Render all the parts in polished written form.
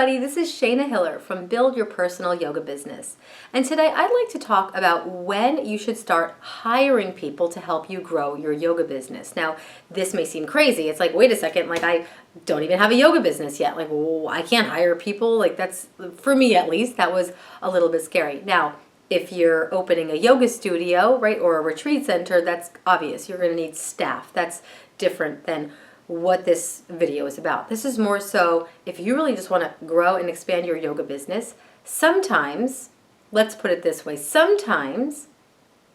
everybody, this is Shayna Hiller from Build Your Personal Yoga Business. And today I'd like to talk about when you should start hiring people to help you grow your yoga business. Now, this may seem crazy. It's like, wait a second, like I don't even have a yoga business yet. Like, well, I can't hire people. Like that's, for me at least, that was a little bit scary. Now, if you're opening a yoga studio, right, or a retreat center, that's obvious. You're going to need staff. That's different than what this video is about. This is more so if you really just want to grow and expand your yoga business. Sometimes, let's put it this way, sometimes,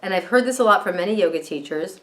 and I've heard this a lot from many yoga teachers,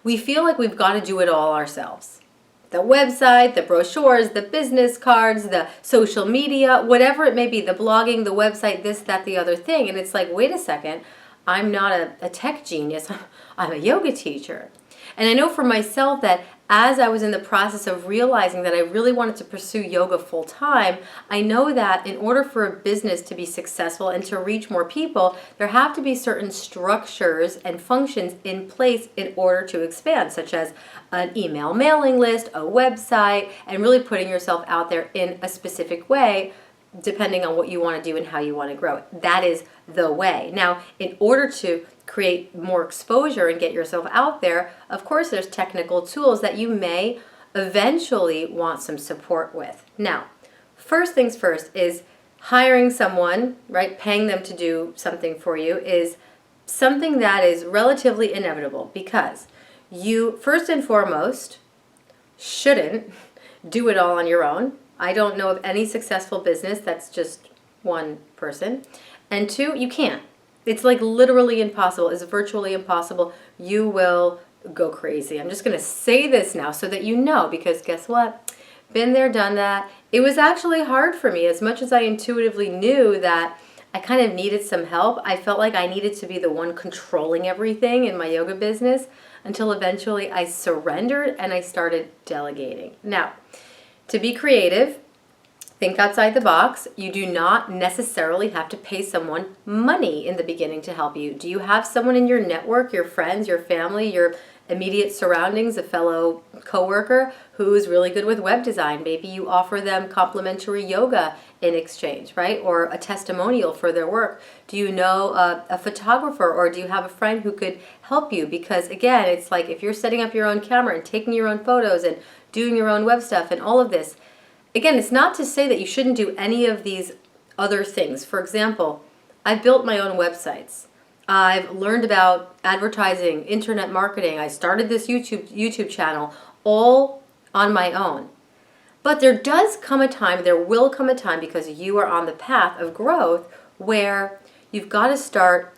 we feel like we've got to do it all ourselves. The website, the brochures, the business cards, the social media, whatever it may be, the blogging, the website, this, that, the other thing. And it's like, wait a second, I'm not a tech genius, I'm a yoga teacher. And I know for myself that as I was in the process of realizing that I really wanted to pursue yoga full time, I know that in order for a business to be successful and to reach more people, there have to be certain structures and functions in place in order to expand, such as an email mailing list, a website, and really putting yourself out there in a specific way, depending on what you want to do and how you want to grow it. That is the way. Now, in order to create more exposure and get yourself out there, of course, there's technical tools that you may eventually want some support with. Now, first things first is hiring someone, right? Paying them to do something for you is something that is relatively inevitable because you, first and foremost, shouldn't do it all on your own. I don't know of any successful business that's just one person. And two, you can't. It's like literally impossible. It's virtually impossible. You will go crazy. I'm just going to say this now so that you know, because guess what? Been there, done that. It was actually hard for me. As much as I intuitively knew that I kind of needed some help, I felt like I needed to be the one controlling everything in my yoga business until eventually I surrendered and I started delegating. Now, to be creative, think outside the box. You do not necessarily have to pay someone money in the beginning to help you. Do you have someone in your network, your friends, your family, your immediate surroundings, a fellow coworker who's really good with web design? Maybe you offer them complimentary yoga in exchange, right? Or a testimonial for their work. Do you know a photographer, or do you have a friend who could help you? Because again, it's like if you're setting up your own camera and taking your own photos and doing your own web stuff and all of this, again, it's not to say that you shouldn't do any of these other things. For example, I've built my own websites. I've learned about advertising, internet marketing. I started this YouTube channel all on my own. But there will come a time, because you are on the path of growth, where you've got to start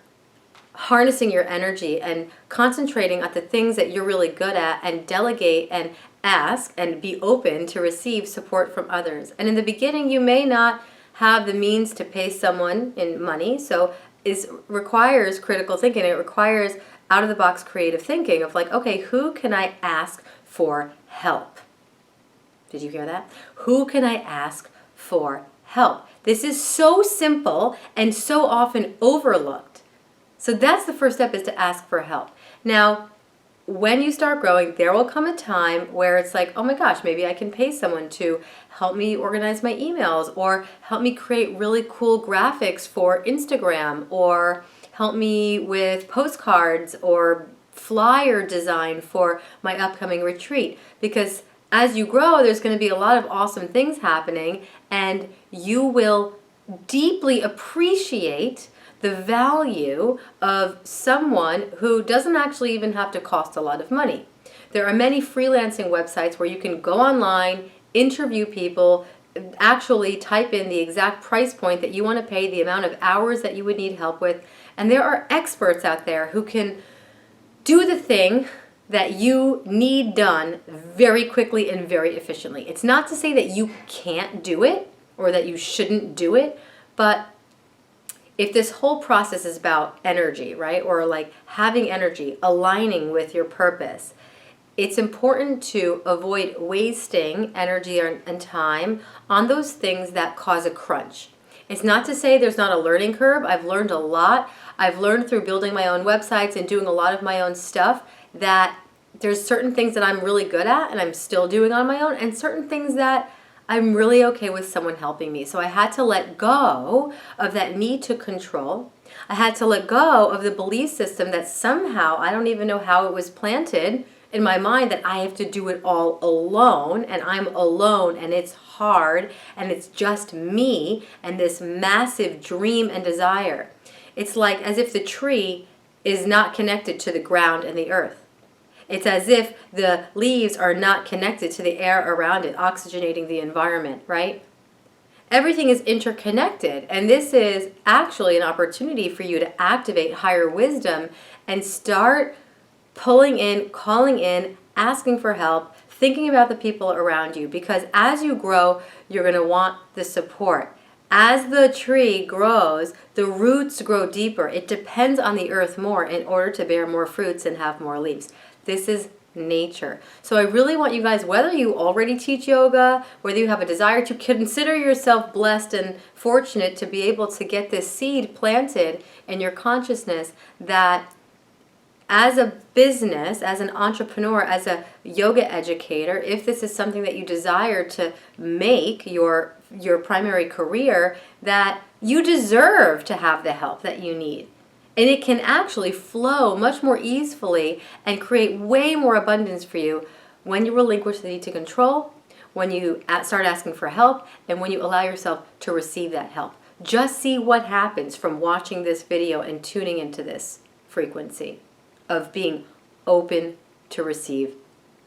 harnessing your energy and concentrating on the things that you're really good at and delegate and ask and be open to receive support from others. And in the beginning, you may not have the means to pay someone in money, so it requires critical thinking. It requires out-of-the-box creative thinking of like, okay, who can I ask for help? Did you hear that? Who can I ask for help? This is so simple and so often overlooked. So that's the first step, is to ask for help. Now, when you start growing, there will come a time where it's like, oh my gosh, maybe I can pay someone to help me organize my emails, or help me create really cool graphics for Instagram, or help me with postcards or flyer design for my upcoming retreat. Because as you grow, there's going to be a lot of awesome things happening, and you will deeply appreciate the value of someone who doesn't actually even have to cost a lot of money. There are many freelancing websites where you can go online, interview people, actually type in the exact price point that you want to pay, the amount of hours that you would need help with, and there are experts out there who can do the thing that you need done very quickly and very efficiently. It's not to say that you can't do it or that you shouldn't do it, but if this whole process is about energy, right, or like having energy, aligning with your purpose, it's important to avoid wasting energy and time on those things that cause a crunch. It's not to say there's not a learning curve. I've learned a lot. I've learned through building my own websites and doing a lot of my own stuff that there's certain things that I'm really good at and I'm still doing on my own, and certain things that I'm really okay with someone helping me. So I had to let go of that need to control. I had to let go of the belief system that somehow, I don't even know how it was planted in my mind, that I have to do it all alone, and I'm alone, and it's hard, and it's just me and this massive dream and desire. It's like as if the tree is not connected to the ground and the earth. It's as if the leaves are not connected to the air around it, oxygenating the environment, right? Everything is interconnected, and this is actually an opportunity for you to activate higher wisdom and start pulling in, calling in, asking for help, thinking about the people around you, because as you grow, you're going to want the support. As the tree grows, the roots grow deeper. It depends on the earth more in order to bear more fruits and have more leaves. This is nature. So I really want you guys, whether you already teach yoga, whether you have a desire to, consider yourself blessed and fortunate to be able to get this seed planted in your consciousness that as a business, as an entrepreneur, as a yoga educator, if this is something that you desire to make your primary career, that you deserve to have the help that you need. And it can actually flow much more easily and create way more abundance for you when you relinquish the need to control, when you start asking for help, and when you allow yourself to receive that help. Just see what happens from watching this video and tuning into this frequency of being open to receive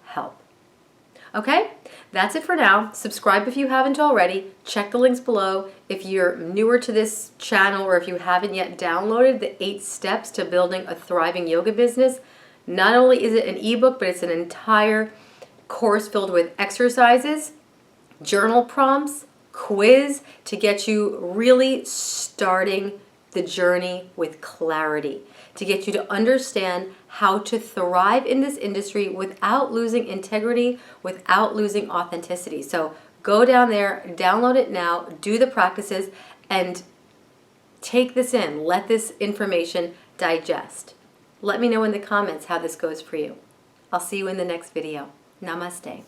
help. Okay, that's it for now. Subscribe if you haven't already. Check the links below. If you're newer to this channel or if you haven't yet downloaded the 8 steps to building a thriving yoga business, not only is it an ebook, but it's an entire course filled with exercises, journal prompts, quiz to get you really starting the journey with clarity, to get you to understand how to thrive in this industry without losing integrity, without losing authenticity. So go down there, download it now, do the practices, and take this in. Let this information digest. Let me know in the comments how this goes for you. I'll see you in the next video. Namaste.